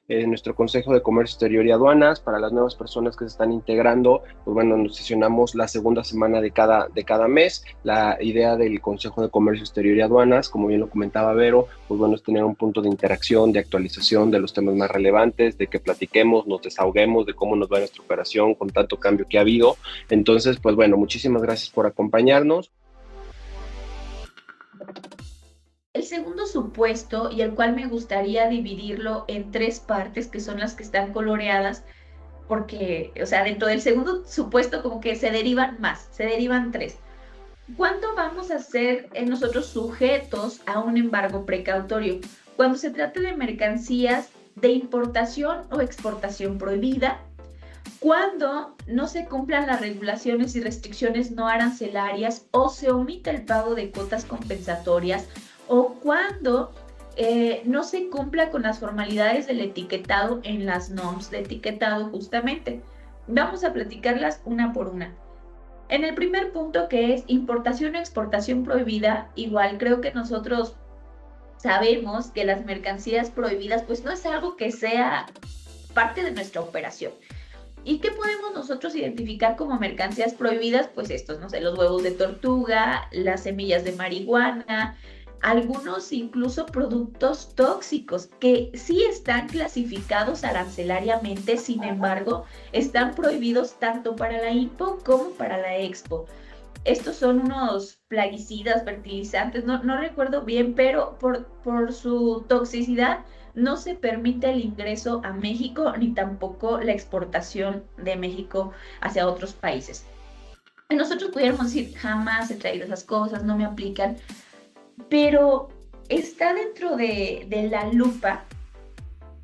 nuestro Consejo de Comercio Exterior y Aduanas. Para las nuevas personas que se están integrando, pues bueno, nos sesionamos la segunda semana de cada mes. La idea del Consejo de Comercio Exterior y Aduanas, como bien lo comentaba Vero, pues bueno, es tener un punto de interacción, de actualización de los temas más relevantes, de que platiquemos, nos desahoguemos de cómo nos va nuestra operación con tanto cambio que ha habido. Entonces, pues bueno, muchísimas gracias por acompañarnos. El segundo supuesto, y el cual me gustaría dividirlo en tres partes, que son las que están coloreadas, porque, o sea, dentro del segundo supuesto como que se derivan más, se derivan tres. ¿Cuándo vamos a ser nosotros sujetos a un embargo precautorio? Cuando se trata de mercancías de importación o exportación prohibida, cuando no se cumplan las regulaciones y restricciones no arancelarias o se omite el pago de cuotas compensatorias, o cuando no se cumpla con las formalidades del etiquetado en las normas de etiquetado justamente. Vamos a platicarlas una por una. En el primer punto, que es importación o exportación prohibida, igual creo que nosotros sabemos que las mercancías prohibidas pues no es algo que sea parte de nuestra operación. ¿Y qué podemos nosotros identificar como mercancías prohibidas? Pues estos, no sé, los huevos de tortuga, las semillas de marihuana, algunos incluso productos tóxicos que sí están clasificados arancelariamente, sin embargo, están prohibidos tanto para la IMPO como para la EXPO. Estos son unos plaguicidas, fertilizantes, no recuerdo bien, pero por su toxicidad no se permite el ingreso a México ni tampoco la exportación de México hacia otros países. Y nosotros pudiéramos decir, jamás he traído esas cosas, no me aplican, pero está dentro de la lupa,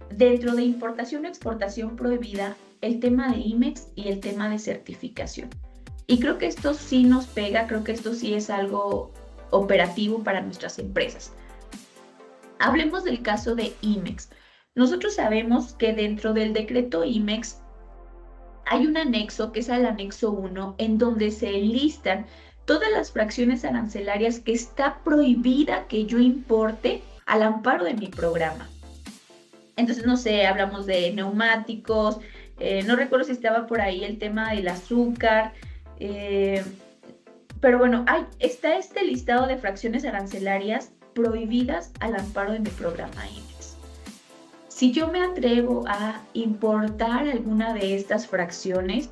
dentro de importación o exportación prohibida, el tema de IMEX y el tema de certificación. Y creo que esto sí nos pega, creo que esto sí es algo operativo para nuestras empresas. Hablemos del caso de IMEX. Nosotros sabemos que dentro del decreto IMEX hay un anexo, que es el anexo 1, en donde se enlistan todas las fracciones arancelarias que está prohibida que yo importe al amparo de mi programa. Entonces, no sé, hablamos de neumáticos, no recuerdo si estaba por ahí el tema del azúcar, eh, pero bueno, está este listado de fracciones arancelarias prohibidas al amparo de mi programa IMEX. Si yo me atrevo a importar alguna de estas fracciones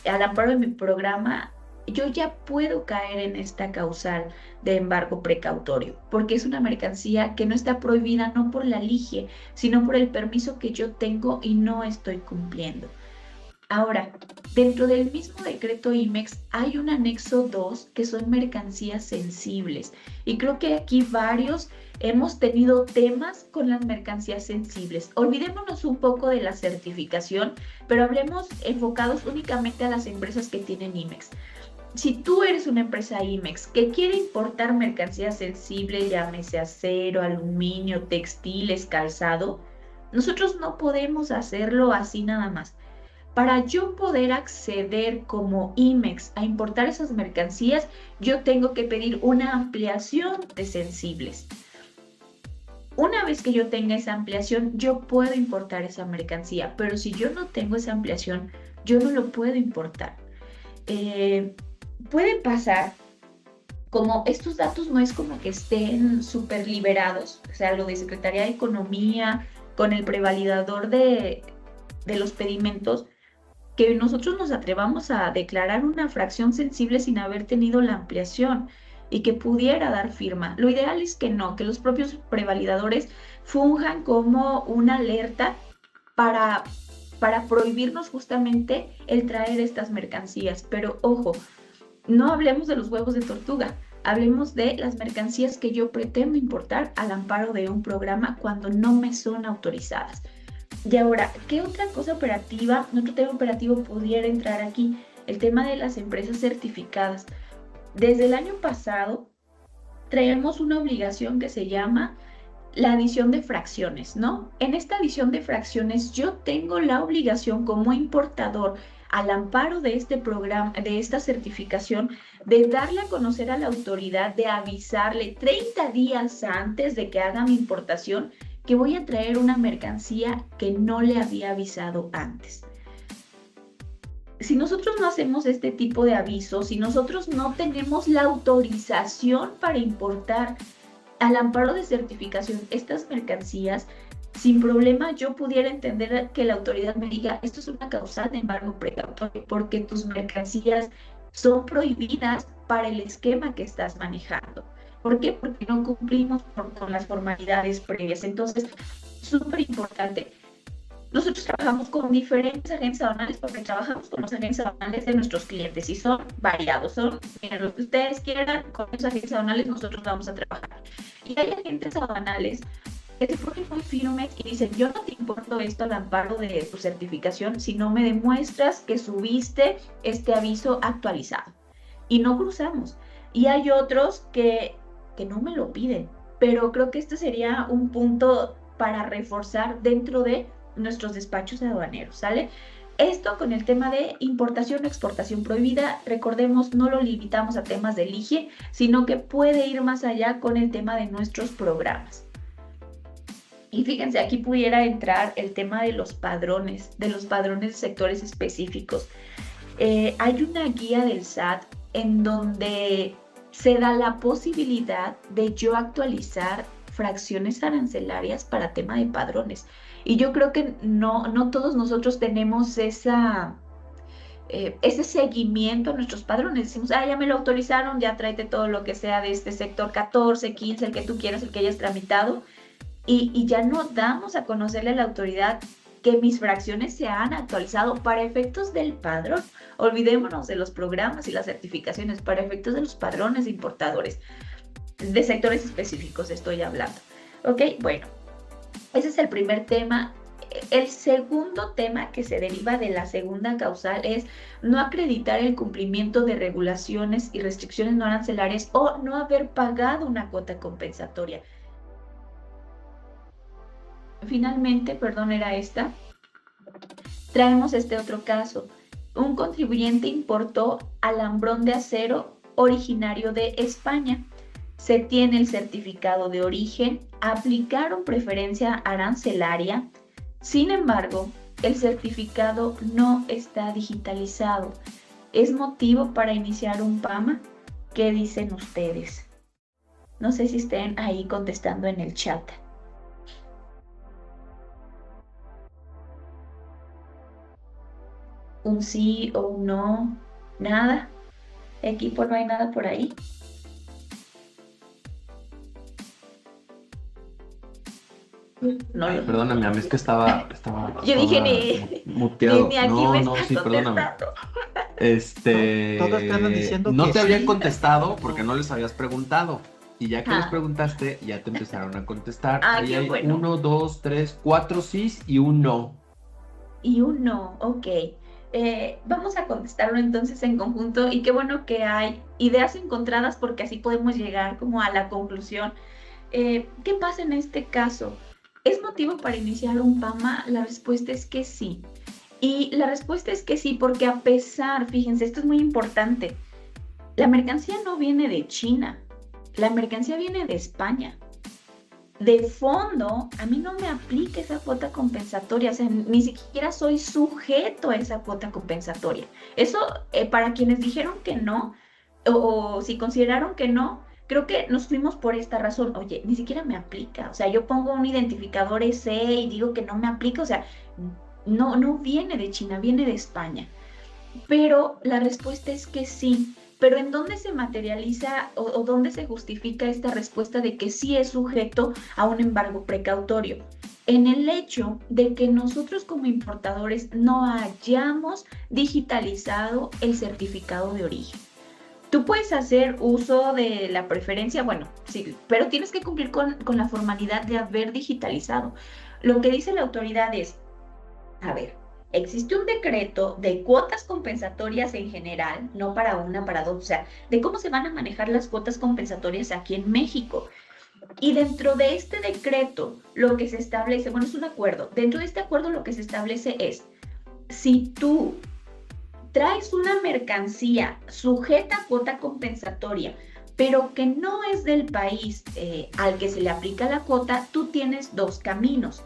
al amparo de mi programa, yo ya puedo caer en esta causal de embargo precautorio, porque es una mercancía que no está prohibida no por la LIGE, sino por el permiso que yo tengo y no estoy cumpliendo. Ahora, dentro del mismo decreto IMEX hay un anexo 2 que son mercancías sensibles, y creo que aquí varios hemos tenido temas con las mercancías sensibles. Olvidémonos un poco de la certificación, pero hablemos enfocados únicamente a las empresas que tienen IMEX. Si tú eres una empresa IMEX que quiere importar mercancías sensibles, llámese acero, aluminio, textiles, calzado, nosotros no podemos hacerlo así nada más. Para yo poder acceder como IMEX a importar esas mercancías, yo tengo que pedir una ampliación de sensibles. Una vez que yo tenga esa ampliación, yo puedo importar esa mercancía, pero si yo no tengo esa ampliación, yo no lo puedo importar. Eh, Puede pasar, como estos datos no es como que estén súper liberados, o sea, lo de Secretaría de Economía con el prevalidador de los pedimentos, que nosotros nos atrevamos a declarar una fracción sensible sin haber tenido la ampliación y que pudiera dar firma. Lo ideal es que no, que los propios prevalidadores funjan como una alerta para, para prohibirnos justamente el traer estas mercancías. Pero ojo, no hablemos de los huevos de tortuga. Hablemos de las mercancías que yo pretendo importar al amparo de un programa cuando no me son autorizadas. Y ahora, ¿qué otra cosa operativa, otro tema operativo pudiera entrar aquí? El tema de las empresas certificadas. Desde el año pasado traemos una obligación que se llama la adición de fracciones, ¿no? En esta adición de fracciones yo tengo la obligación como importador al amparo de este programa, de esta certificación, de darle a conocer a la autoridad, de avisarle 30 días antes de que haga mi importación que voy a traer una mercancía que no le había avisado antes. Si nosotros no hacemos este tipo de avisos, si nosotros no tenemos la autorización para importar al amparo de certificación estas mercancías, sin problema yo pudiera entender que la autoridad me diga, esto es una causal de embargo precautorio porque tus mercancías son prohibidas para el esquema que estás manejando. ¿Por qué? Porque no cumplimos con las formalidades previas. Entonces, súper importante. Nosotros trabajamos con diferentes agentes aduanales porque trabajamos con los agentes aduanales de nuestros clientes y son variados, son, miren, los que ustedes quieran, con los agentes aduanales nosotros vamos a trabajar. Y hay agentes aduanales que se ponen muy firmes y dicen, yo no te importo esto al amparo de tu certificación si no me demuestras que subiste este aviso actualizado. Y no cruzamos. Y hay otros que no me lo piden, pero creo que este sería un punto para reforzar dentro de nuestros despachos aduaneros, ¿sale? Esto con el tema de importación o exportación prohibida, recordemos, no lo limitamos a temas de LIGE, sino que puede ir más allá con el tema de nuestros programas. Y fíjense, aquí pudiera entrar el tema de los padrones de sectores específicos. Hay una guía del SAT en donde se da la posibilidad de yo actualizar fracciones arancelarias para tema de padrones. Y yo creo que no todos nosotros tenemos ese seguimiento a nuestros padrones. Decimos, ya me lo autorizaron, ya tráete todo lo que sea de este sector 14, 15, el que tú quieras, el que hayas tramitado. Y ya no damos a conocerle a la autoridad que mis fracciones se han actualizado para efectos del padrón. Olvidémonos de los programas y las certificaciones, para efectos de los padrones de importadores, de sectores específicos estoy hablando. Ok, bueno, ese es el primer tema. El segundo tema que se deriva de la segunda causal es no acreditar el cumplimiento de regulaciones y restricciones no arancelarias o no haber pagado una cuota compensatoria. Finalmente, perdón, era esta. Traemos este otro caso. Un contribuyente importó alambrón de acero originario de España. Se tiene el certificado de origen, aplicaron preferencia arancelaria. Sin embargo, el certificado no está digitalizado. ¿Es motivo para iniciar un PAMA? ¿Qué dicen ustedes? No sé si estén ahí contestando en el chat. Un sí o un no, nada. Equipo, no hay nada por ahí. No, perdóname, a mí es que estaba yo dije muteado. Ni aquí no, sí, perdóname. Todos te andan diciendo no que te habían sí. contestado porque no les habías preguntado. Y ya que les preguntaste, ya te empezaron a contestar. Ahí hay bueno. 1, 2, 3, 4 sís y un no. Y un no, ok. Vamos a contestarlo entonces en conjunto y qué bueno que hay ideas encontradas porque así podemos llegar como a la conclusión. ¿Qué pasa en este caso? ¿Es motivo para iniciar un PAMA? La respuesta es que sí. Y la respuesta es que sí porque a pesar, fíjense, esto es muy importante, la mercancía no viene de China, la mercancía viene de España. De fondo, a mí no me aplica esa cuota compensatoria, o sea, ni siquiera soy sujeto a esa cuota compensatoria. Eso, para quienes dijeron que no, o si consideraron que no, creo que nos fuimos por esta razón. Oye, ni siquiera me aplica, o sea, yo pongo un identificador EC y digo que no me aplica, o sea, no viene de China, viene de España. Pero la respuesta es que sí. Pero ¿en dónde se materializa o dónde se justifica esta respuesta de que sí es sujeto a un embargo precautorio? En el hecho de que nosotros como importadores no hayamos digitalizado el certificado de origen. Tú puedes hacer uso de la preferencia, bueno, sí, pero tienes que cumplir con la formalidad de haber digitalizado. Lo que dice la autoridad es, a ver, existe un decreto de cuotas compensatorias en general, no para una, para dos, o sea, de cómo se van a manejar las cuotas compensatorias aquí en México. Y dentro de este decreto, lo que se establece, bueno, es un acuerdo, dentro de este acuerdo lo que se establece es, si tú traes una mercancía sujeta a cuota compensatoria pero que no es del país al que se le aplica la cuota, tú tienes dos caminos.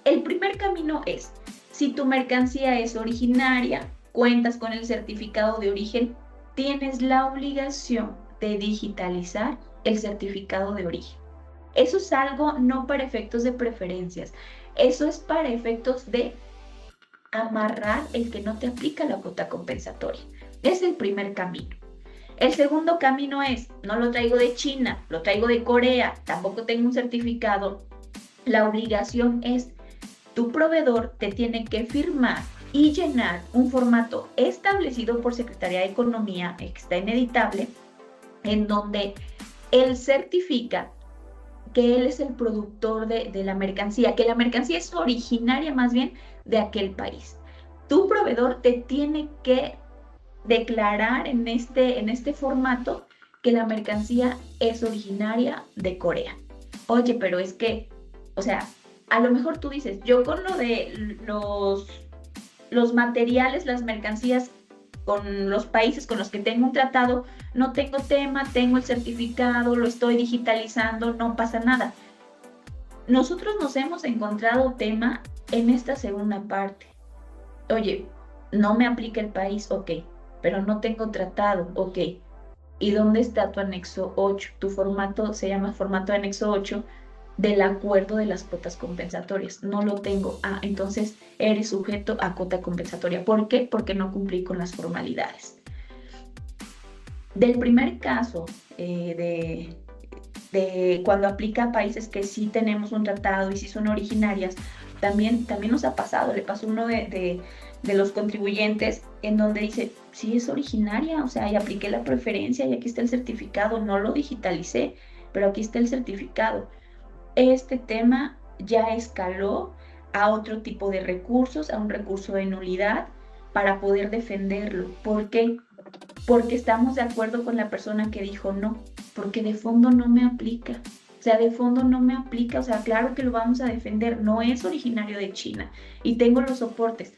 El primer camino es, si tu mercancía es originaria, cuentas con el certificado de origen, tienes la obligación de digitalizar el certificado de origen. Eso es algo no para efectos de preferencias, eso es para efectos de amarrar el que no te aplica la cuota compensatoria. Es el primer camino. El segundo camino es, no lo traigo de China, lo traigo de Corea, tampoco tengo un certificado. La obligación es, tu proveedor te tiene que firmar y llenar un formato establecido por Secretaría de Economía, que está ineditable, en donde él certifica que él es el productor de la mercancía, que la mercancía es originaria más bien de aquel país. Tu proveedor te tiene que declarar en este formato que la mercancía es originaria de Corea. Oye, pero es que, o sea, a lo mejor tú dices, yo con lo de los materiales, las mercancías, con los países con los que tengo un tratado, no tengo tema, tengo el certificado, lo estoy digitalizando, no pasa nada. Nosotros nos hemos encontrado tema en esta segunda parte. Oye, no me aplica el país, ok, pero no tengo tratado, ok. ¿Y dónde está tu anexo 8? Tu formato se llama formato de anexo 8 del acuerdo de las cuotas compensatorias. No lo tengo. Ah, entonces eres sujeto a cuota compensatoria. ¿Por qué? Porque no cumplí con las formalidades. Del primer caso de cuando aplica a países que sí tenemos un tratado y sí son originarias, también nos ha pasado. Le pasó uno de los contribuyentes en donde dice, sí es originaria, o sea, y apliqué la preferencia y aquí está el certificado, no lo digitalicé, pero aquí está el certificado. Este tema ya escaló a otro tipo de recursos, a un recurso de nulidad para poder defenderlo. ¿Por qué? Porque estamos de acuerdo con la persona que dijo no, porque de fondo no me aplica. O sea, de fondo no me aplica, o sea, claro que lo vamos a defender, no es originario de China y tengo los soportes.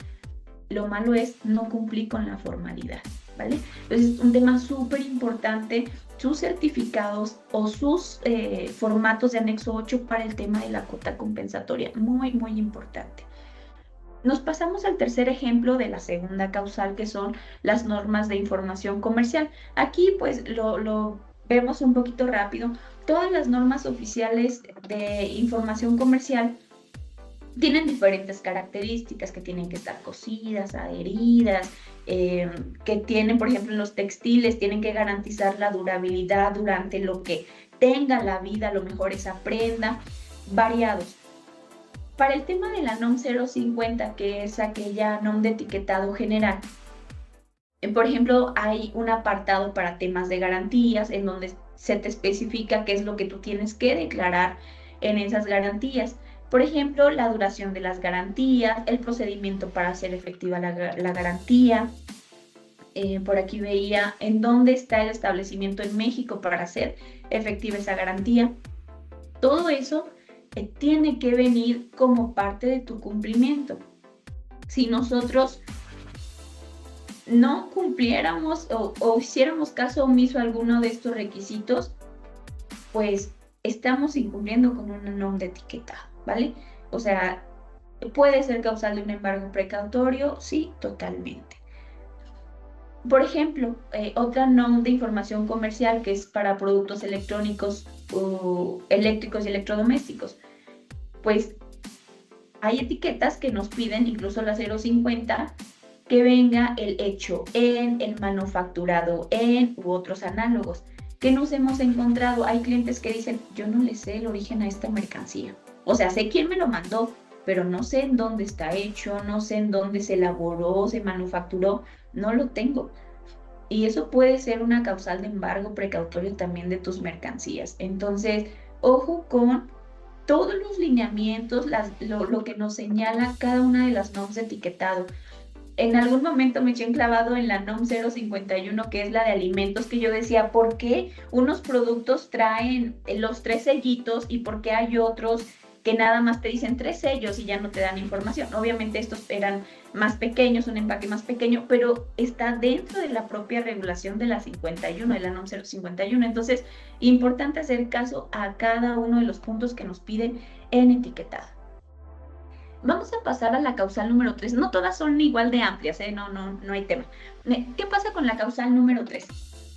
Lo malo es no cumplir con la formalidad, ¿vale? Entonces es un tema súper importante, sus certificados o sus formatos de anexo 8 para el tema de la cuota compensatoria, muy, muy importante. Nos pasamos al tercer ejemplo de la segunda causal, que son las normas de información comercial. Aquí pues lo vemos un poquito rápido. Todas las normas oficiales de información comercial tienen diferentes características, que tienen que estar cosidas, adheridas, que tienen, por ejemplo, en los textiles, tienen que garantizar la durabilidad durante lo que tenga la vida, a lo mejor esa prenda, variados. Para el tema de la NOM 050, que es aquella NOM de etiquetado general, por ejemplo, hay un apartado para temas de garantías en donde se te especifica qué es lo que tú tienes que declarar en esas garantías. Por ejemplo, la duración de las garantías, el procedimiento para hacer efectiva la garantía. Por aquí veía en dónde está el establecimiento en México para hacer efectiva esa garantía. Todo eso tiene que venir como parte de tu cumplimiento. Si nosotros no cumpliéramos o hiciéramos caso omiso a alguno de estos requisitos, pues estamos incumpliendo con una NOM de etiquetado, ¿vale? O sea, ¿puede ser causal de un embargo precautorio? Sí, totalmente. Por ejemplo, otra NOM de información comercial que es para productos electrónicos, eléctricos y electrodomésticos. Pues hay etiquetas que nos piden, incluso la 050, que venga el hecho en, el manufacturado en u otros análogos. ¿Qué nos hemos encontrado? Hay clientes que dicen, yo no le sé el origen a esta mercancía. O sea, sé quién me lo mandó, pero no sé en dónde está hecho, no sé en dónde se elaboró, se manufacturó, no lo tengo. Y eso puede ser una causal de embargo precautorio también de tus mercancías. Entonces, ojo con todos los lineamientos, lo que nos señala cada una de las NOMs de etiquetado. En algún momento me eché enclavado en la NOM 051, que es la de alimentos, que yo decía, ¿por qué unos productos traen los 3 sellitos y por qué hay otros que nada más te dicen 3 sellos y ya no te dan información. Obviamente estos eran más pequeños, un empaque más pequeño, pero está dentro de la propia regulación de la 51, de la NOM 051. Entonces, importante hacer caso a cada uno de los puntos que nos piden en etiquetado. Vamos a pasar a la causal número 3. No todas son igual de amplias, no hay tema. ¿Qué pasa con la causal número 3?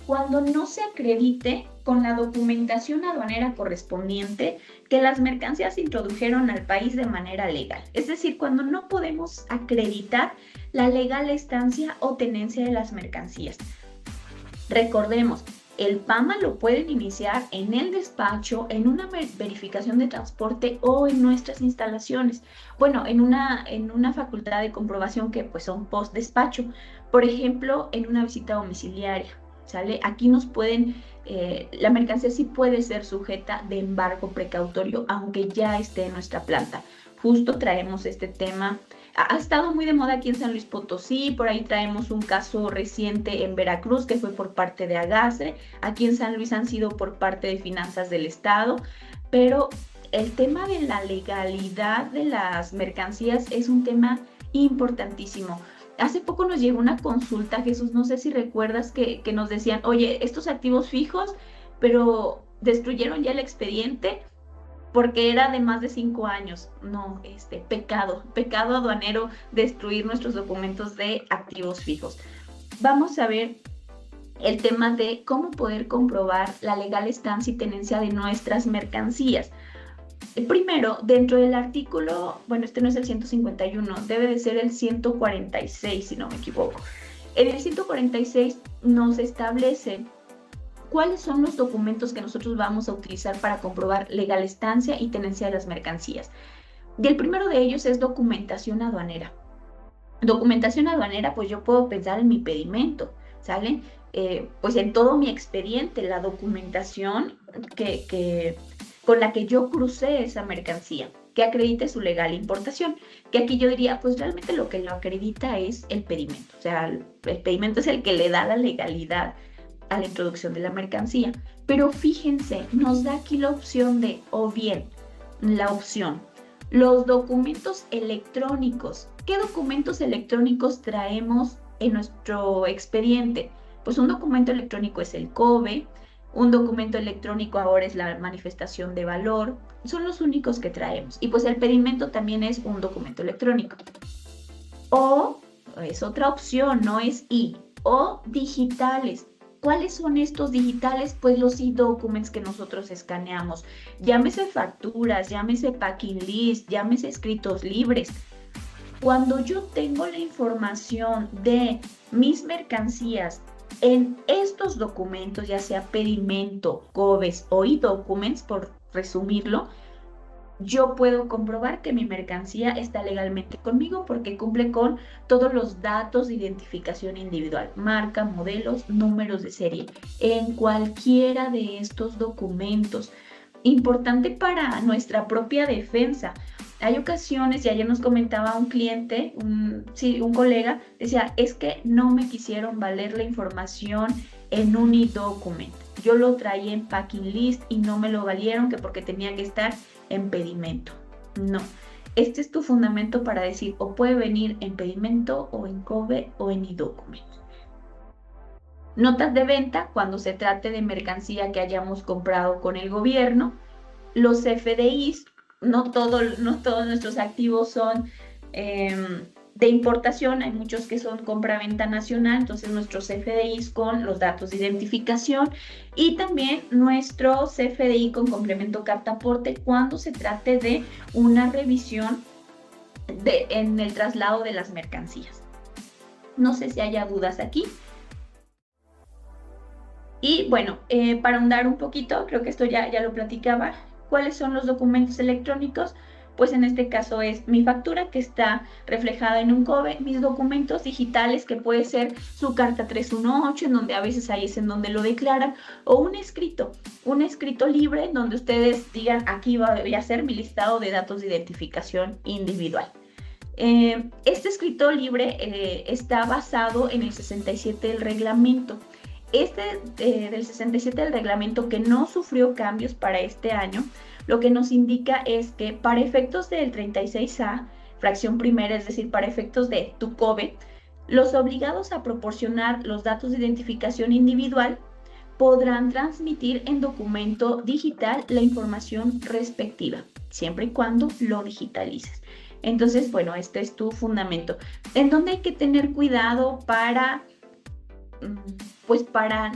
Cuando no se acredite con la documentación aduanera correspondiente que las mercancías se introdujeron al país de manera legal. Es decir, cuando no podemos acreditar la legal estancia o tenencia de las mercancías. Recordemos, el PAMA lo pueden iniciar en el despacho, en una verificación de transporte o en nuestras instalaciones. Bueno, en una facultad de comprobación que pues son post despacho. Por ejemplo, en una visita domiciliaria. ¿Sale? Aquí nos pueden, la mercancía sí puede ser sujeta de embargo precautorio, aunque ya esté en nuestra planta. Justo traemos este tema. Ha estado muy de moda aquí en San Luis Potosí, por ahí traemos un caso reciente en Veracruz que fue por parte de Agase, aquí en San Luis han sido por parte de Finanzas del Estado, pero el tema de la legalidad de las mercancías es un tema importantísimo. Hace poco nos llegó una consulta, Jesús, no sé si recuerdas que nos decían, oye, estos activos fijos, pero destruyeron ya el expediente porque era de más de 5 años. No, pecado aduanero destruir nuestros documentos de activos fijos. Vamos a ver el tema de cómo poder comprobar la legal estancia y tenencia de nuestras mercancías. Primero, dentro del artículo, bueno, este no es el 151, debe de ser el 146, si no me equivoco. En el 146 nos establece cuáles son los documentos que nosotros vamos a utilizar para comprobar legal estancia y tenencia de las mercancías. Y el primero de ellos es documentación aduanera. Documentación aduanera, pues yo puedo pensar en mi pedimento, ¿sale? Pues en todo mi expediente, la documentación con la que yo crucé esa mercancía, que acredite su legal importación, que aquí yo diría, pues realmente lo que lo acredita es el pedimento, o sea, el pedimento es el que le da la legalidad a la introducción de la mercancía, pero fíjense, nos da aquí la opción de, o bien, la opción, los documentos electrónicos. ¿Qué documentos electrónicos traemos en nuestro expediente? Pues un documento electrónico es el COBE, un documento electrónico ahora es la manifestación de valor, son los únicos que traemos. Y pues el pedimento también es un documento electrónico. O es otra opción, no es o digitales. ¿Cuáles son estos digitales? Pues los e-documents que nosotros escaneamos. Llámese facturas, llámese packing list, llámese escritos libres. Cuando yo tengo la información de mis mercancías en estos documentos, ya sea pedimento, COBES o e-documents, por resumirlo, yo puedo comprobar que mi mercancía está legalmente conmigo porque cumple con todos los datos de identificación individual, marca, modelos, números de serie, en cualquiera de estos documentos. Importante para nuestra propia defensa. Hay ocasiones, y ayer nos comentaba un cliente, un colega, decía, es que no me quisieron valer la información en un e-document. Yo lo traía en packing list y no me lo valieron que porque tenía que estar en pedimento. No, este es tu fundamento para decir o puede venir en pedimento o en COBE o en e-document. Notas de venta cuando se trate de mercancía que hayamos comprado con el gobierno. Los FDIs, no todos nuestros activos son de importación, hay muchos que son compra-venta nacional, entonces nuestros CFDIs con los datos de identificación y también nuestro CFDI con complemento carta-aporte cuando se trate de una revisión en el traslado de las mercancías. No sé si haya dudas aquí. Y bueno, para ahondar un poquito, creo que esto ya lo platicaba, ¿cuáles son los documentos electrónicos? Pues en este caso es mi factura que está reflejada en un COBE, mis documentos digitales que puede ser su carta 318, en donde a veces ahí es en donde lo declaran, o un escrito libre en donde ustedes digan, aquí voy a hacer mi listado de datos de identificación individual. Este escrito libre está basado en el 67 del reglamento. Del 67 del reglamento, que no sufrió cambios para este año, lo que nos indica es que para efectos del 36A, fracción primera, es decir, para efectos de TUCOBE, los obligados a proporcionar los datos de identificación individual podrán transmitir en documento digital la información respectiva, siempre y cuando lo digitalices. Entonces, bueno, este es tu fundamento. ¿En dónde hay que tener cuidado para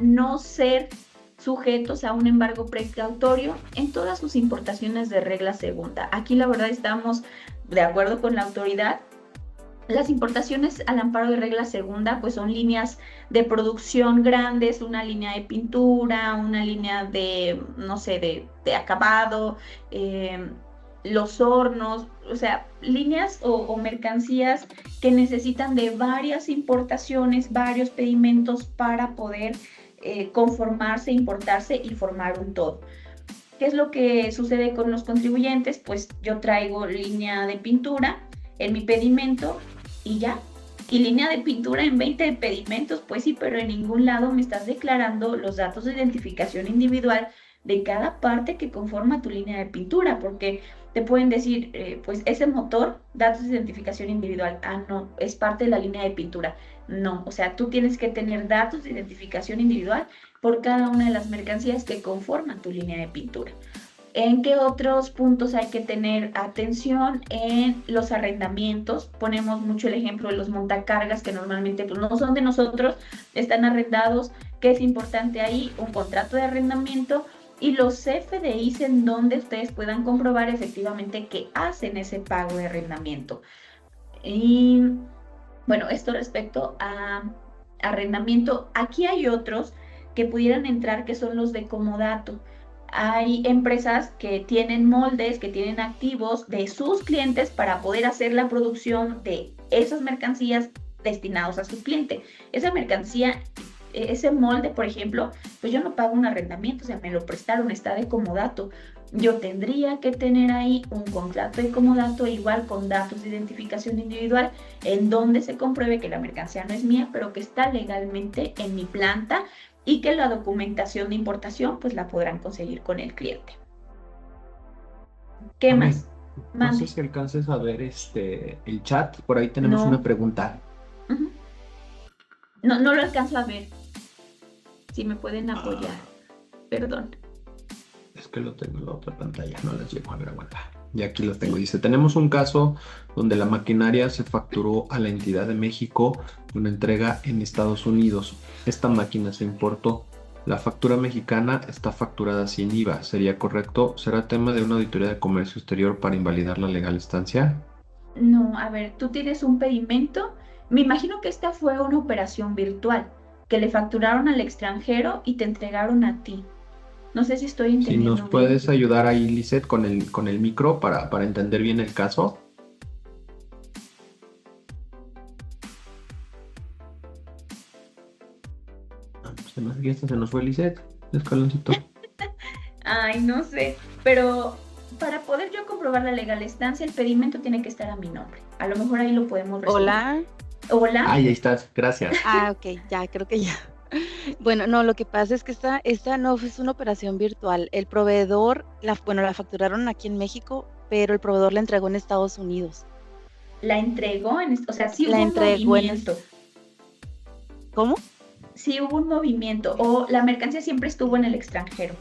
no ser sujetos a un embargo precautorio? En todas sus importaciones de regla segunda? Aquí la verdad estamos de acuerdo con la autoridad. Las importaciones al amparo de regla segunda, pues son líneas de producción grandes, una línea de pintura, una línea de, no sé, de acabado, los hornos, o sea, líneas o mercancías que necesitan de varias importaciones, varios pedimentos para poder conformarse, importarse y formar un todo. ¿Qué es lo que sucede con los contribuyentes? Pues yo traigo línea de pintura en mi pedimento y ya. Y línea de pintura en 20 pedimentos, pues sí, pero en ningún lado me estás declarando los datos de identificación individual de cada parte que conforma tu línea de pintura, porque te pueden decir, pues ese motor, datos de identificación individual, no, es parte de la línea de pintura. No, o sea, tú tienes que tener datos de identificación individual por cada una de las mercancías que conforman tu línea de pintura. ¿En qué otros puntos hay que tener atención? En los arrendamientos. Ponemos mucho el ejemplo de los montacargas, que normalmente pues, no son de nosotros, están arrendados. ¿Qué es importante ahí? Un contrato de arrendamiento y los CFDIs en donde ustedes puedan comprobar efectivamente que hacen ese pago de arrendamiento. Y bueno, esto respecto a arrendamiento. Aquí hay otros que pudieran entrar, que son los de comodato. Hay empresas que tienen moldes, que tienen activos de sus clientes para poder hacer la producción de esas mercancías destinados a su cliente. Esa mercancía, ese molde, por ejemplo, pues yo no pago un arrendamiento, o sea, me lo prestaron, está de comodato. Yo tendría que tener ahí un contrato de comodato igual con datos de identificación individual en donde se compruebe que la mercancía no es mía, pero que está legalmente en mi planta y que la documentación de importación pues la podrán conseguir con el cliente. ¿Qué más? No sé si alcances a ver el chat, por ahí tenemos una pregunta. No lo alcanzo a ver. Si me pueden apoyar. Perdón. Es que lo tengo en la otra pantalla, no las llego a ver, aguanta. Y aquí lo tengo. Dice, tenemos un caso donde la maquinaria se facturó a la entidad de México, una entrega en Estados Unidos. Esta máquina se importó. La factura mexicana está facturada sin IVA. ¿Sería correcto? ¿Será tema de una auditoría de comercio exterior para invalidar la legal estancia? No, a ver, tú tienes un pedimento. Me imagino que esta fue una operación virtual, que le facturaron al extranjero y te entregaron a ti. No sé si estoy entendiendo. Si nos puedes ayudar ahí, Lisette, con el micro para entender bien el caso. Pues se nos fue Lisette, escaloncito. Ay, no sé, pero para poder yo comprobar la legal estancia, el pedimento tiene que estar a mi nombre. A lo mejor ahí lo podemos resolver. Hola. Ahí estás, gracias. Ok, ya, creo que ya. Bueno, no, lo que pasa es que esta no es una operación virtual. El proveedor, la facturaron aquí en México, pero el proveedor la entregó en Estados Unidos. ¿La entregó? O sea, sí hubo un movimiento. ¿Cómo? Sí hubo un movimiento, o la mercancía siempre estuvo en el extranjero.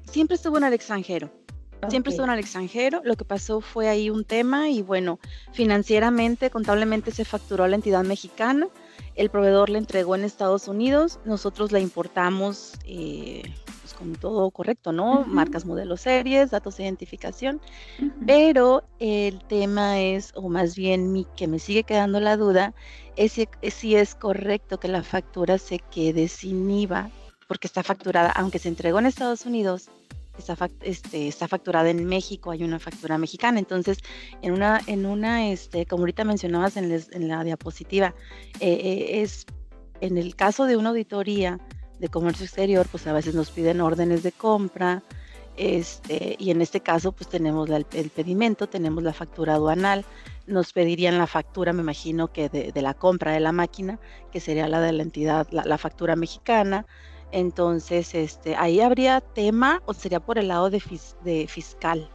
Siempre estuvo en el extranjero. Okay. Siempre estuvo en el extranjero. Lo que pasó fue ahí un tema y bueno, financieramente, contablemente se facturó a la entidad mexicana. El proveedor la entregó en Estados Unidos, nosotros la importamos pues con todo correcto, ¿no? Marcas, modelos, series, datos de identificación, pero el tema es, o más bien que me sigue quedando la duda, es si es correcto que la factura se quede sin IVA, porque está facturada, aunque se entregó en Estados Unidos, está facturada en México, hay una factura mexicana. Entonces, en una como ahorita mencionabas en la diapositiva, es en el caso de una auditoría de comercio exterior, pues a veces nos piden órdenes de compra, y en este caso, pues tenemos el pedimento, tenemos la factura aduanal, nos pedirían la factura, me imagino que de la compra de la máquina, que sería la de la entidad, la factura mexicana. Entonces, ¿ahí habría tema o sería por el lado de fiscal?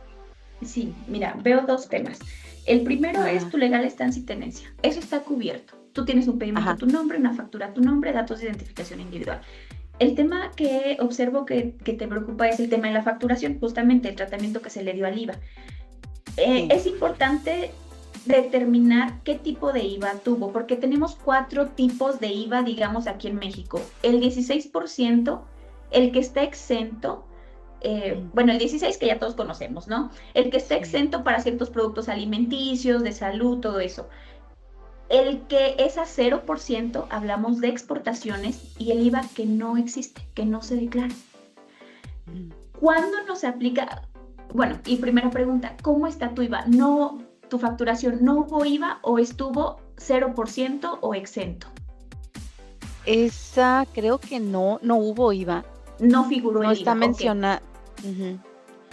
Sí, mira, veo dos temas. El primero es Ajá, tu legal estancia y tenencia. Eso está cubierto. Tú tienes un pedimento a ajá, tu nombre, una factura a tu nombre, datos de identificación individual. El tema que observo que te preocupa es el tema de la facturación, justamente el tratamiento que se le dio al IVA. sí. Es importante determinar qué tipo de IVA tuvo, porque tenemos 4 tipos de IVA, digamos, aquí en México. El 16%, el que está exento, Mm, bueno, el 16 que ya todos conocemos, ¿no? El que está sí. exento para ciertos productos alimenticios, de salud, todo eso. El que es a 0%, hablamos de exportaciones, y el IVA que no existe, que no se declara. Mm. ¿Cuándo no se aplica? Bueno, y primera pregunta, ¿cómo está tu IVA? No, tu facturación, ¿no hubo IVA o estuvo 0% o exento? Esa creo que no hubo IVA, No figuró no el está IVA, ok. mencionada.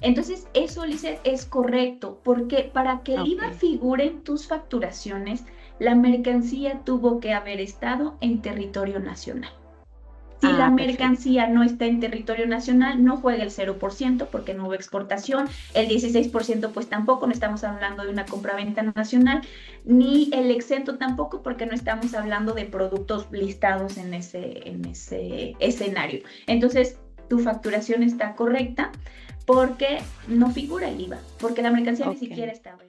Entonces, eso, Lizeth, es correcto, porque para que el IVA Ok. figure en tus facturaciones, la mercancía tuvo que haber estado en territorio nacional. Si la Ah, perfecto. mercancía no está en territorio nacional, no juega el 0% porque no hubo exportación, el 16% pues tampoco, no estamos hablando de una compraventa nacional, ni el exento tampoco porque no estamos hablando de productos listados en ese escenario. Entonces, tu facturación está correcta porque no figura el IVA, porque la mercancía ni Ok. siquiera estaba.